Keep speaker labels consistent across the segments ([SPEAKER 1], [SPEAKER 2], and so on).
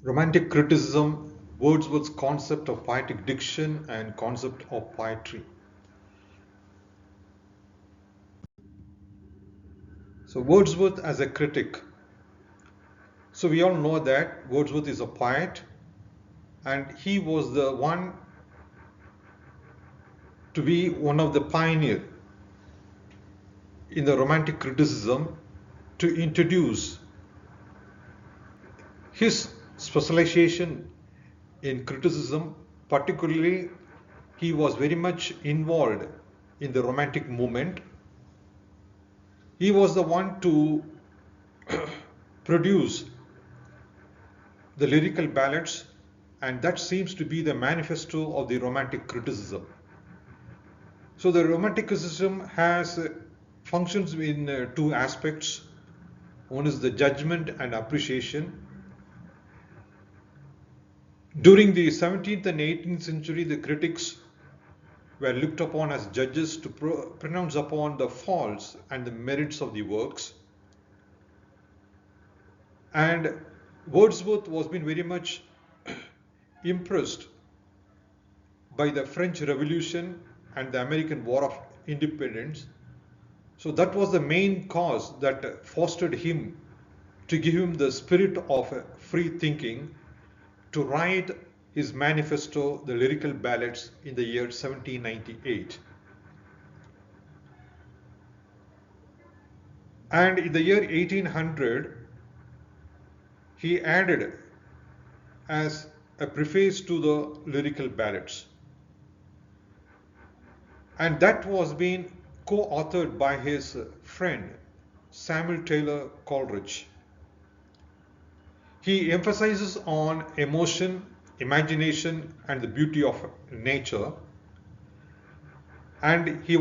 [SPEAKER 1] Romantic criticism, Wordsworth's concept of poetic diction and concept of poetry. So Wordsworth as a critic. So we all know that Wordsworth is a poet and he was the one to be one of the pioneer in the romantic criticism to introduce his specialization in criticism. Particularly he was very much involved in the romantic movement. He was the one to produce the lyrical ballads, and that seems to be the manifesto of the romantic criticism. So the romantic criticism has functions in two aspects. One is the judgment and appreciation. During the 17th and 18th century, the critics were looked upon as judges to pronounce upon the faults and the merits of the works. And Wordsworth was been very much impressed by the French Revolution and the American War of Independence. So that was the main cause that fostered him to give him the spirit of free thinking to write his manifesto, the lyrical ballads, in the year 1798. And in the year 1800, he added as a preface to the lyrical ballads. And that was being co-authored by his friend Samuel Taylor Coleridge. He emphasizes on emotion, imagination, and the beauty of nature. And he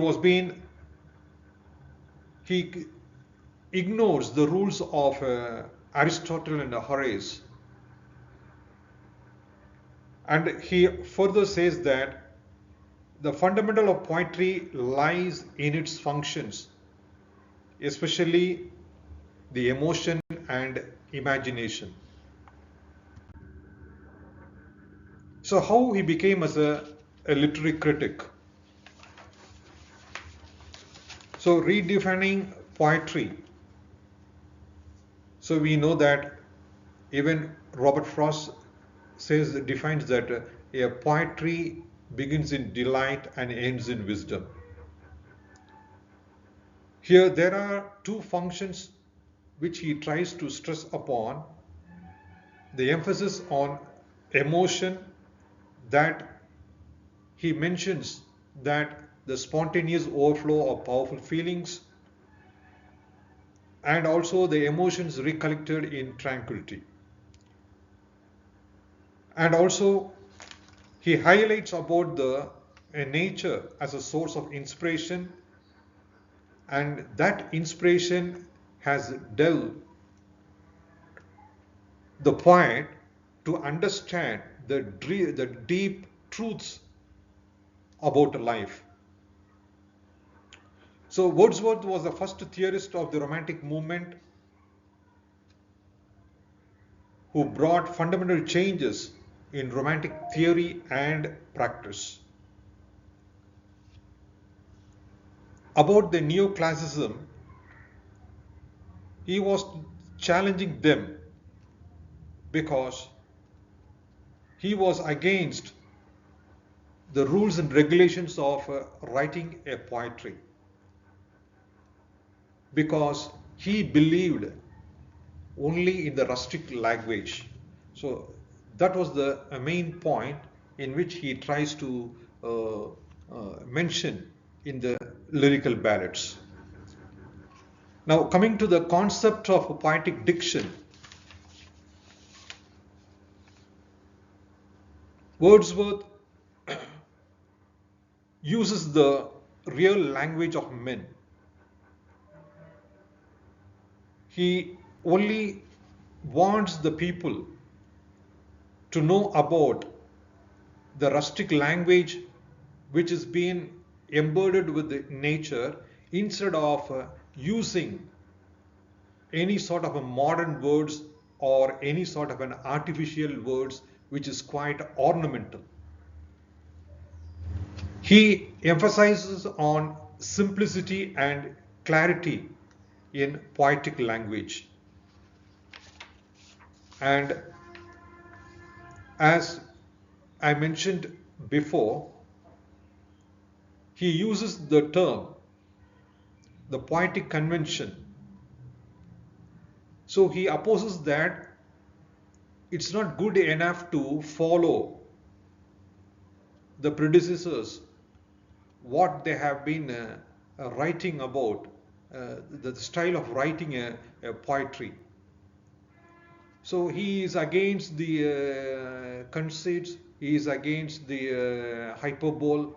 [SPEAKER 1] ignores the rules of Aristotle and Horace. And he further says that the fundamental of poetry lies in its functions, especially the emotion and imagination. So how he became as a literary critic? So redefining poetry. So we know that even Robert Frost defines that a poetry begins in delight and ends in wisdom. Here there are two functions which he tries to stress upon. The emphasis on emotion, that he mentions that the spontaneous overflow of powerful feelings, and also the emotions recollected in tranquility. And also he highlights about the nature as a source of inspiration, and that inspiration has delved the poet to understand the deep truths about life. So Wordsworth was the first theorist of the Romantic movement who brought fundamental changes in Romantic theory and practice. About the neoclassicism, he was challenging them because he was against the rules and regulations of writing a poetry, because he believed only in the rustic language. So that was the main point in which he tries to mention in the lyrical ballads. Now coming to the concept of poetic diction, Wordsworth uses the real language of men. He only wants the people to know about the rustic language which is being embedded with the nature, instead of using any sort of a modern words or any sort of an artificial words which is quite ornamental. He emphasizes on simplicity and clarity in poetic language. And as I mentioned before, he uses the term, the poetic convention. So he opposes that it's not good enough to follow the predecessors, what they have been writing about, the style of writing a poetry. So he is against the conceits, he is against the hyperbole,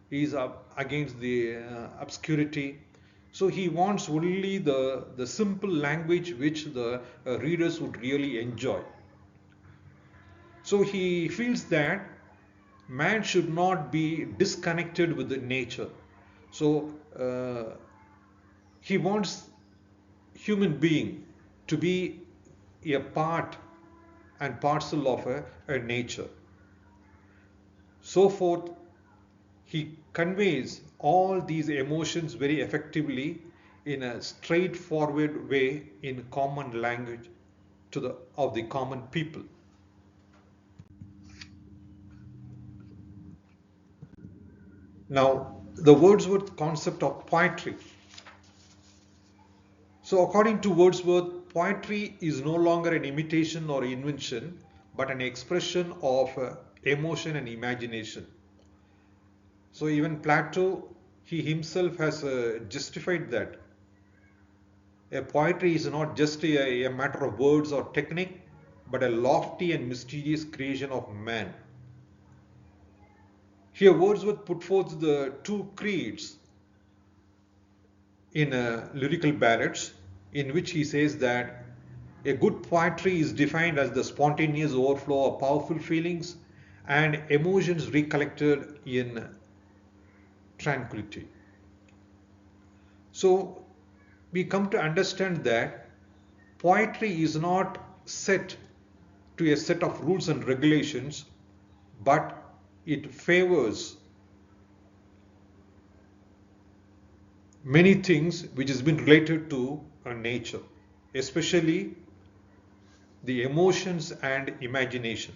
[SPEAKER 1] he is against the obscurity. So he wants only the simple language which the readers would really enjoy. So he feels that man should not be disconnected with the nature. So he wants human being to be a part and parcel of a nature. So forth, he conveys all these emotions very effectively in a straightforward way in common language of the common people. Now, the Wordsworth concept of poetry. So according to Wordsworth, poetry is no longer an imitation or invention, but an expression of emotion and imagination. So even Plato, he himself has justified that. A poetry is not just a matter of words or technique, but a lofty and mysterious creation of man. Here Wordsworth put forth the two creeds in lyrical ballads, in which he says that a good poetry is defined as the spontaneous overflow of powerful feelings and emotions recollected in tranquility. So we come to understand that poetry is not set to a set of rules and regulations, but it favors many things which has been related to nature, especially the emotions and imagination.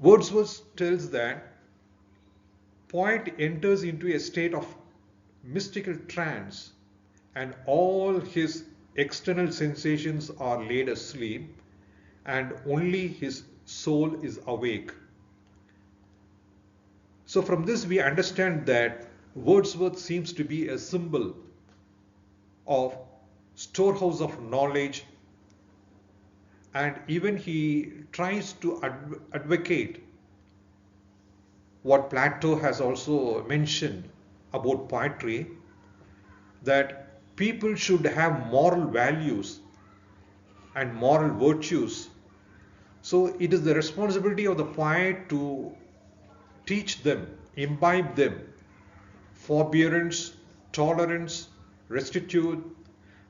[SPEAKER 1] Wordsworth tells that poet enters into a state of mystical trance and all his external sensations are laid asleep and only his soul is awake. So from this we understand that Wordsworth seems to be a symbol of storehouse of knowledge, and even he tries to advocate what Plato has also mentioned about poetry, that people should have moral values and moral virtues. So it is the responsibility of the poet to teach them, imbibe them forbearance, tolerance, rectitude,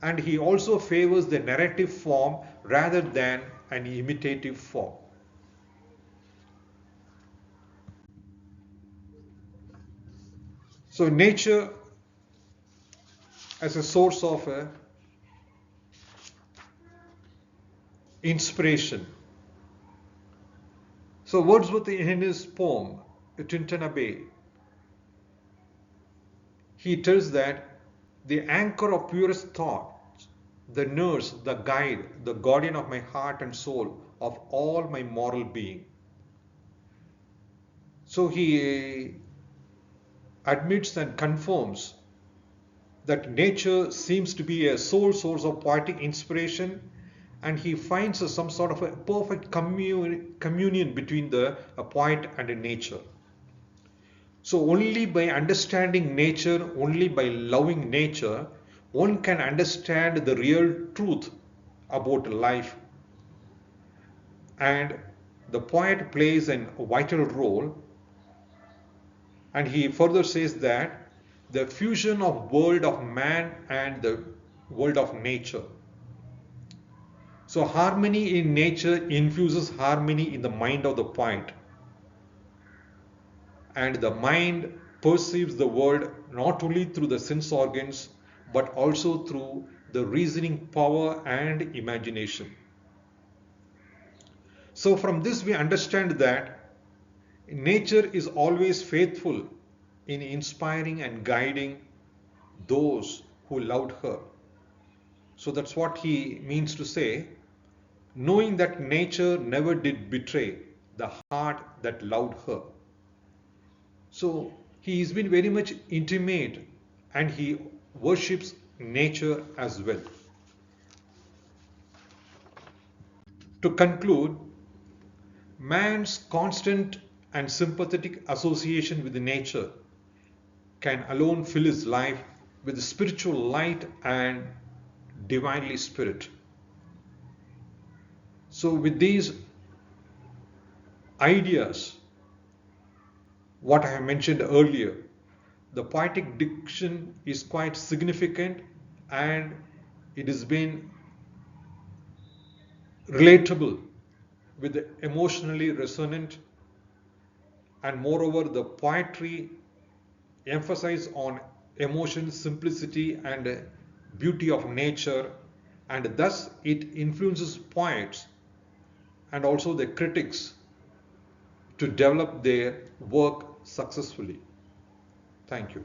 [SPEAKER 1] and he also favors the narrative form rather than an imitative form. So nature as a source of inspiration. So Wordsworth in his poem, Tintern Abbey, he tells that the anchor of purest thought, the nurse, the guide, the guardian of my heart and soul, of all my moral being. So he admits and confirms that nature seems to be a sole source of poetic inspiration, and he finds some sort of a perfect communion between the poet and nature. So only by understanding nature, only by loving nature, one can understand the real truth about life. And the poet plays a vital role, and he further says that the fusion of world of man and the world of nature. So harmony in nature infuses harmony in the mind of the poet, and the mind perceives the world not only through the sense organs but also through the reasoning power and imagination. So from this we understand that nature is always faithful in inspiring and guiding those who loved her. So that's what he means to say, knowing that nature never did betray the heart that loved her. So he has been very much intimate and he worships nature as well. To conclude, man's constant and sympathetic association with nature can alone fill his life with spiritual light and divinely spirit. So with these ideas, what I have mentioned earlier, the poetic diction is quite significant and it has been relatable with the emotionally resonant, and moreover the poetry emphasizes on emotion, simplicity and beauty of nature, and thus it influences poets and also the critics to develop their work successfully. Thank you.